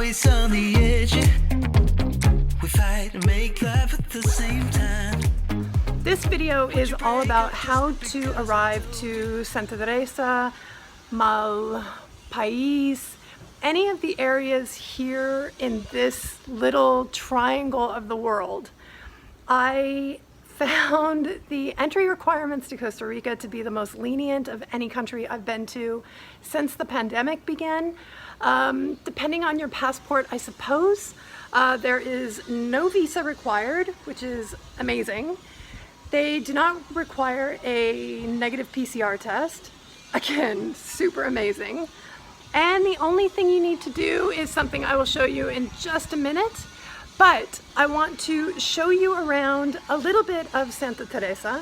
always on the edge. We fight and make love at the same time. This video is all about how to arrive to Santa Teresa, Malpais, any of the areas here in this little triangle of the world. I found the entry requirements to Costa Rica to be the most lenient of any country I've been to since the pandemic began. Depending on your passport, I suppose, there is no visa required, which is amazing. They do not require a negative PCR test. Again, super amazing. And the only thing you need to do is something I will show you in just a minute. But I want to show you around a little bit of Santa Teresa.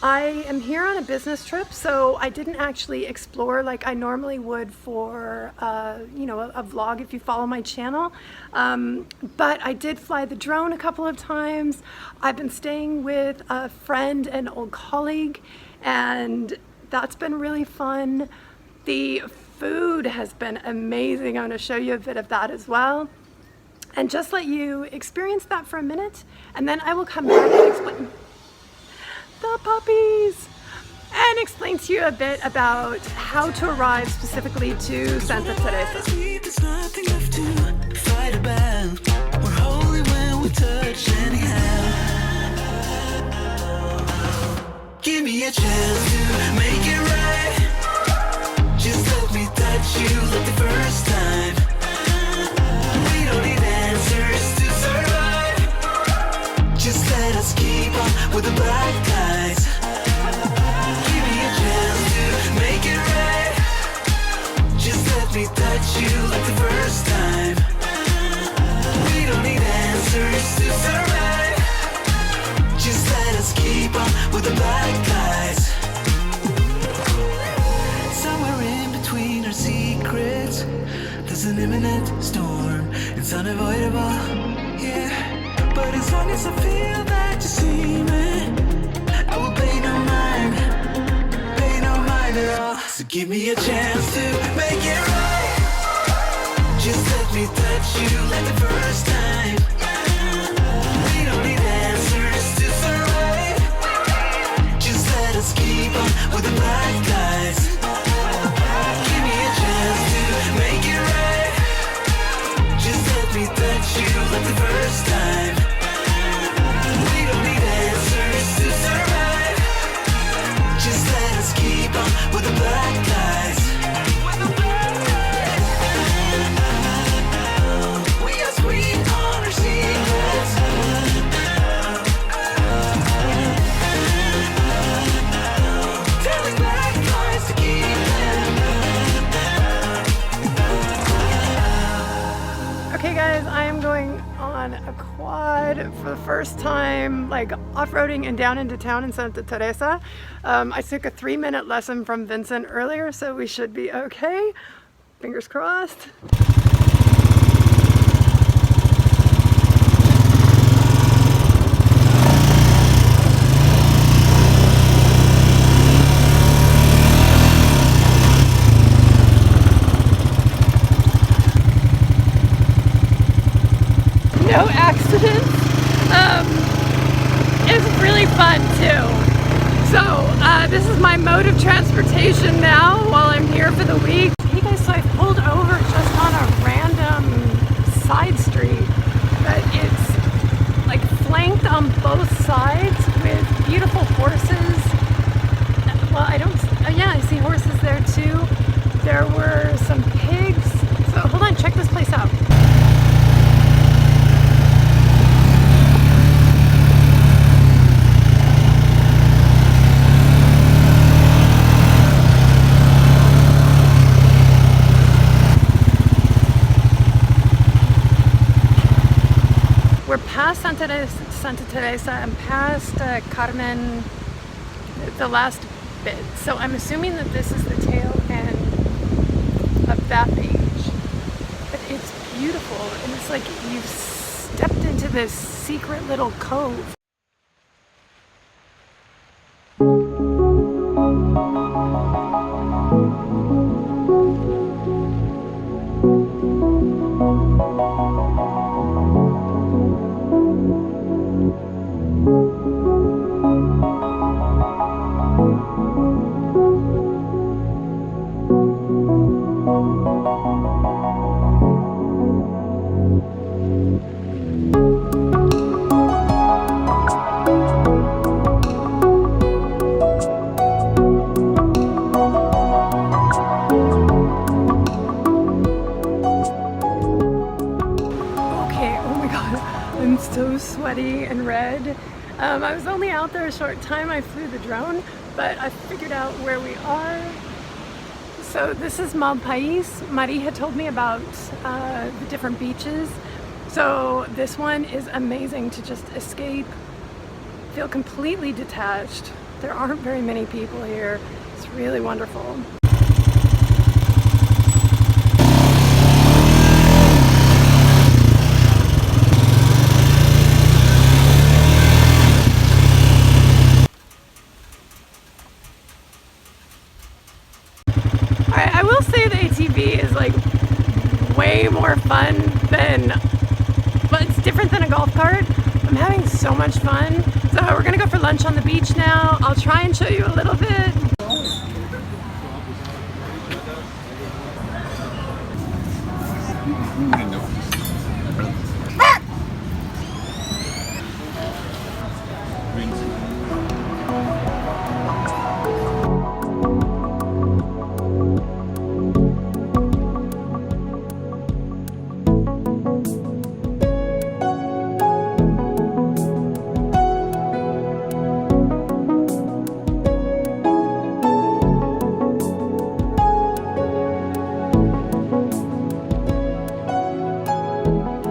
I am here on a business trip, so I didn't actually explore like I normally would for a vlog if you follow my channel. But I did fly the drone a couple of times. I've been staying with a friend and old colleague, and that's been really fun. The food has been amazing. I'm going to show you a bit of that as well. And just let you experience that for a minute, and then I will come back and explain the puppies and explain to you a bit about how to arrive specifically to Santa Teresa. There's nothing left to fight about. We're holy when we touch anyhow. Give me a chance to make it right. Just let me touch you like the first time. We don't need answers to survive. Just let us keep on with the black guys. Give me a chance to make it right. Just let me touch you like the first time. We don't need answers to survive. Just let us keep on with the black guys. Somewhere in between our secrets, there's an imminent storm. It's unavoidable, yeah. But as long as I feel that you see me, I will pay no mind at all. So give me a chance to make it right. Just let me touch you like the first time. We don't need answers to survive. Just let us keep on with the black guys. Give me a chance to make it right. Just let me touch you like the first time. We don't need answers to survive. Just let us keep on with the black guys. We are sweet on our secrets. Telling black guys to keep them. Okay guys, I am going on a quad for the first time, like off-roading and down into town in Santa Teresa. I took a 3-minute lesson from Vincent earlier, so we should be okay. Fingers crossed. No accidents. It's really fun too. So this is my mode of transportation now while I'm here for the week. Hey guys, so I pulled over just on a random side street, but it's like flanked on both sides with beautiful horses. Well, yeah, I see horses there too. There were some pigs. So hold on, check this place out. We're past Santa Teresa and past Carmen, the last bit. So I'm assuming that this is the tail end of that beach. But it's beautiful, and it's like you've stepped into this secret little cove. so sweaty and red. I was only out there a short time. I flew the drone, but I figured out where we are. So this is Malpais. Marie had told me about the different beaches. So this one is amazing to just escape, feel completely detached. There aren't very many people here. It's really wonderful. I will say the ATV is like way more fun than, but it's different than a golf cart. I'm having so much fun. So we're gonna go for lunch on the beach now. I'll try and show you a little bit.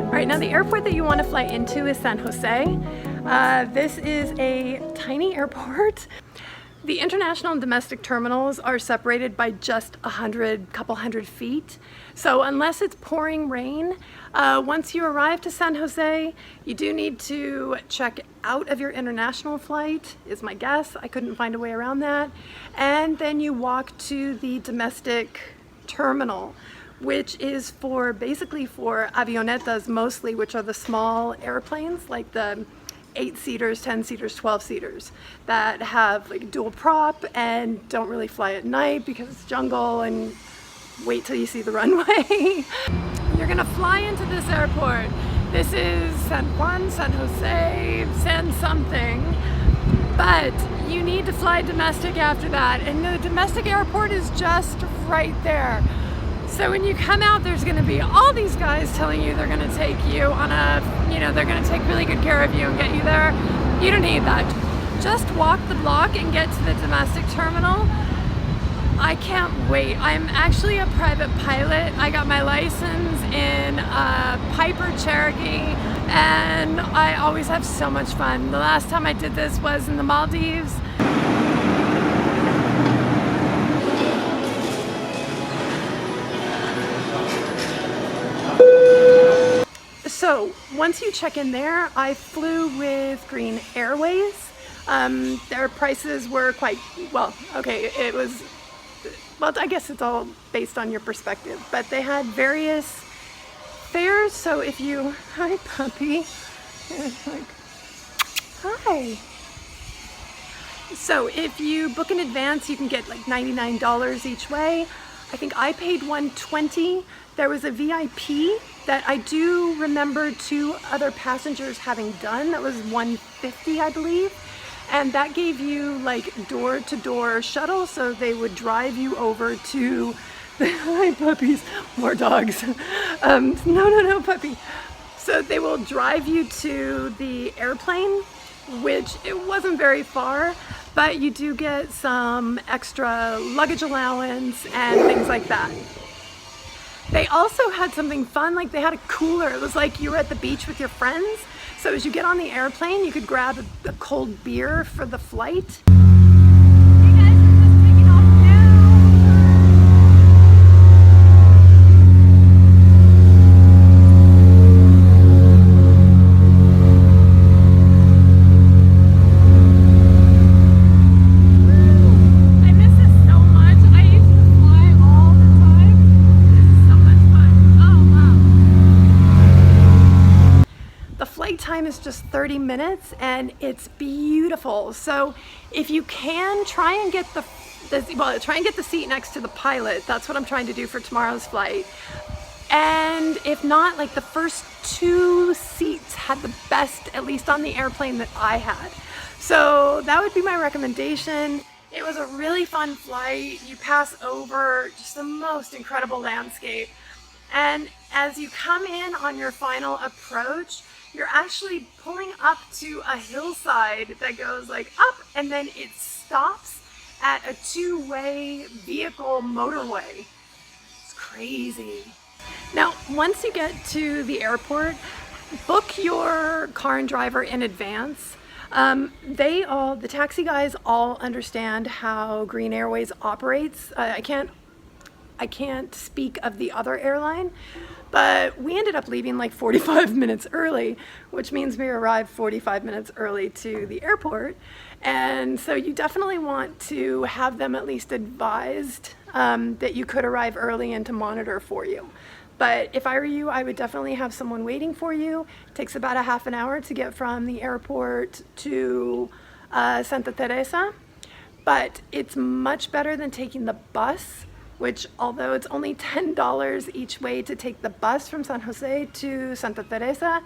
Right now, the airport that you want to fly into is San Jose. This is a tiny airport. The international and domestic terminals are separated by just couple hundred feet. So unless it's pouring rain, once you arrive to San Jose, you do need to check out of your international flight, is my guess. I couldn't find a way around that. And then you walk to the domestic terminal, which is for basically for avionetas mostly, which are the small airplanes like the 8-seaters, 10-seaters, 12-seaters that have like dual prop and don't really fly at night because it's jungle and wait till you see the runway. You're gonna fly into this airport. This is San Juan, San Jose, San something, but you need to fly domestic after that, and the domestic airport is just right there. So when you come out, there's gonna be all these guys telling you they're gonna take you on a, they're gonna take really good care of you and get you there. You don't need that. Just walk the block and get to the domestic terminal. I can't wait. I'm actually a private pilot. I got my license in Piper Cherokee, and I always have so much fun. The last time I did this was in the Maldives. So once you check in there, I flew with Green Airways. Their prices were quite, well, okay, it was, well, I guess it's all based on your perspective, but they had various fares. So if you, hi puppy, like, hi. So if you book in advance, you can get like $99 each way. I think I paid $120. There was a VIP that I do remember 2 other passengers having done. That was $150, I believe. And that gave you like door-to-door shuttle, so they would drive you over to the, hi puppies, more dogs. No, puppy. So they will drive you to the airplane, which it wasn't very far, but you do get some extra luggage allowance and things like that. They also had something fun, like they had a cooler. It was like you were at the beach with your friends. So as you get on the airplane, you could grab a cold beer for the flight. Time is just 30 minutes and it's beautiful. So if you can, try and get the seat next to the pilot. That's what I'm trying to do for tomorrow's flight. And if not, like the first 2 seats had the best, at least on the airplane that I had. So that would be my recommendation. It was a really fun flight. You pass over just the most incredible landscape. And as you come in on your final approach, you're actually pulling up to a hillside that goes like up, and then it stops at a two-way vehicle motorway. It's crazy. Now, once you get to the airport, book your car and driver in advance. The taxi guys all understand how Green Airways operates. I can't speak of the other airline, but we ended up leaving like 45 minutes early, which means we arrived 45 minutes early to the airport. And so you definitely want to have them at least advised that you could arrive early and to monitor for you. But if I were you, I would definitely have someone waiting for you. It takes about a half an hour to get from the airport to Santa Teresa, but it's much better than taking the bus, which, although it's only $10 each way to take the bus from San Jose to Santa Teresa,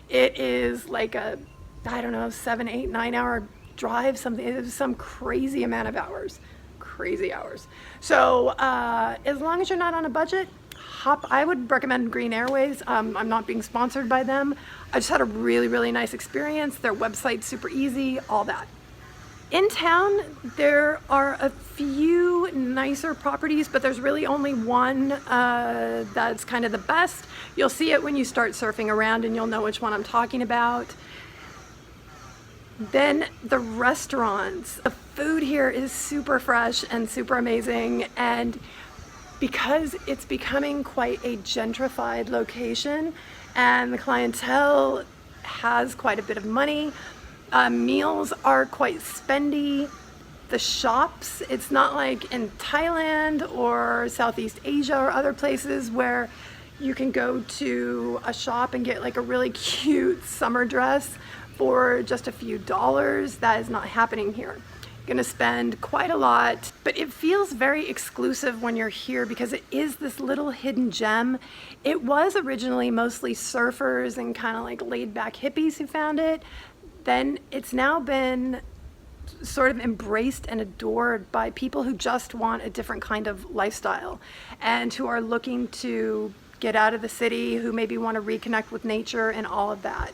it is like a, I don't know, 7, 8, 9 hour drive, some crazy amount of hours, crazy hours. So as long as you're not on a budget, I would recommend Green Airways. I'm not being sponsored by them. I just had a really, really nice experience. Their website's super easy, all that. In town, there are a few nicer properties, but there's really only one that's kind of the best. You'll see it when you start surfing around and you'll know which one I'm talking about. Then the restaurants. The food here is super fresh and super amazing, and because it's becoming quite a gentrified location and the clientele has quite a bit of money, meals are quite spendy. The shops, it's not like in Thailand or Southeast Asia or other places where you can go to a shop and get like a really cute summer dress for just a few dollars. That is not happening here. Gonna spend quite a lot, but it feels very exclusive when you're here because it is this little hidden gem. It was originally mostly surfers and kind of like laid back hippies who found it. Then it's now been sort of embraced and adored by people who just want a different kind of lifestyle and who are looking to get out of the city, who maybe want to reconnect with nature and all of that.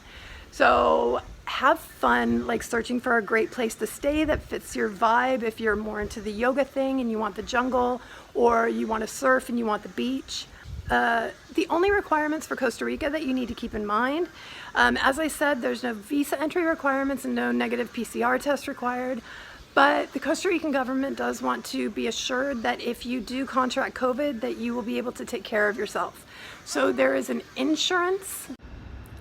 So have fun like searching for a great place to stay that fits your vibe if you're more into the yoga thing and you want the jungle, or you want to surf and you want the beach. The only requirements for Costa Rica that you need to keep in mind, as I said, there's no visa entry requirements and no negative PCR test required, but the Costa Rican government does want to be assured that if you do contract COVID, that you will be able to take care of yourself. So there is an insurance.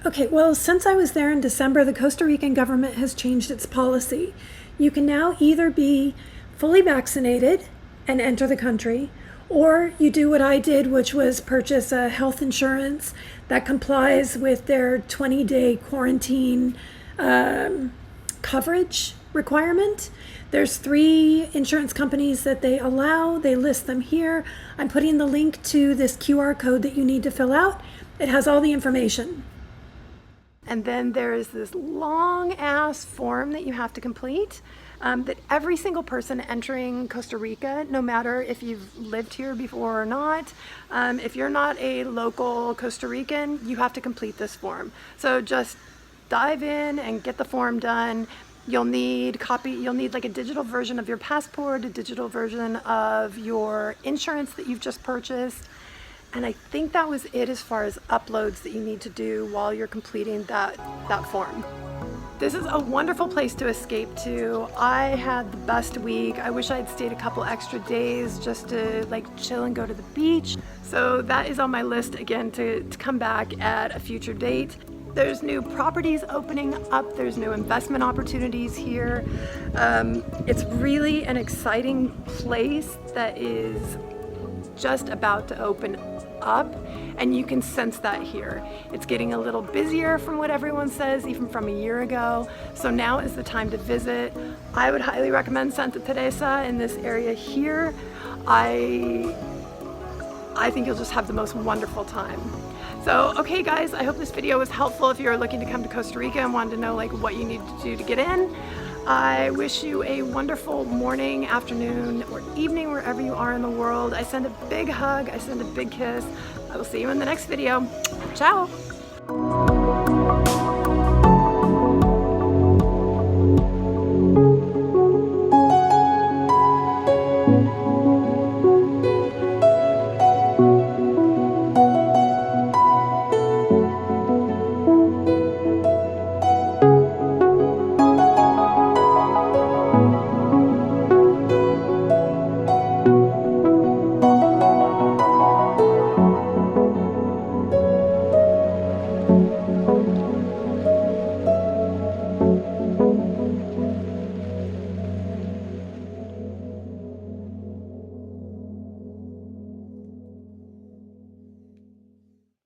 Okay, well, since I was there in December, the Costa Rican government has changed its policy. You can now either be fully vaccinated and enter the country, or you do what I did, which was purchase a health insurance that complies with their 20-day quarantine coverage requirement. There's 3 insurance companies that they allow. They list them here. I'm putting the link to this QR code that you need to fill out. It has all the information. And then there's this long ass form that you have to complete that every single person entering Costa Rica, no matter if you've lived here before or not, if you're not a local Costa Rican, you have to complete this form. So just dive in and get the form done. You'll need like a digital version of your passport, a digital version of your insurance that you've just purchased. And I think that was it as far as uploads that you need to do while you're completing that form. This is a wonderful place to escape to. I had the best week. I wish I'd stayed a couple extra days just to like chill and go to the beach. So that is on my list again to come back at a future date. There's new properties opening up. There's new investment opportunities here. It's really an exciting place that is just about to open up, and you can sense that here. It's getting a little busier from what everyone says, even from a year ago. So now is the time to visit. I would highly recommend Santa Teresa in this area here. I think you'll just have the most wonderful time. So, okay guys, I hope this video was helpful if you're looking to come to Costa Rica and wanted to know like what you need to do to get in. I wish you a wonderful morning, afternoon, or evening wherever you are in the world. I send a big hug, I send a big kiss. I will see you in the next video. Ciao!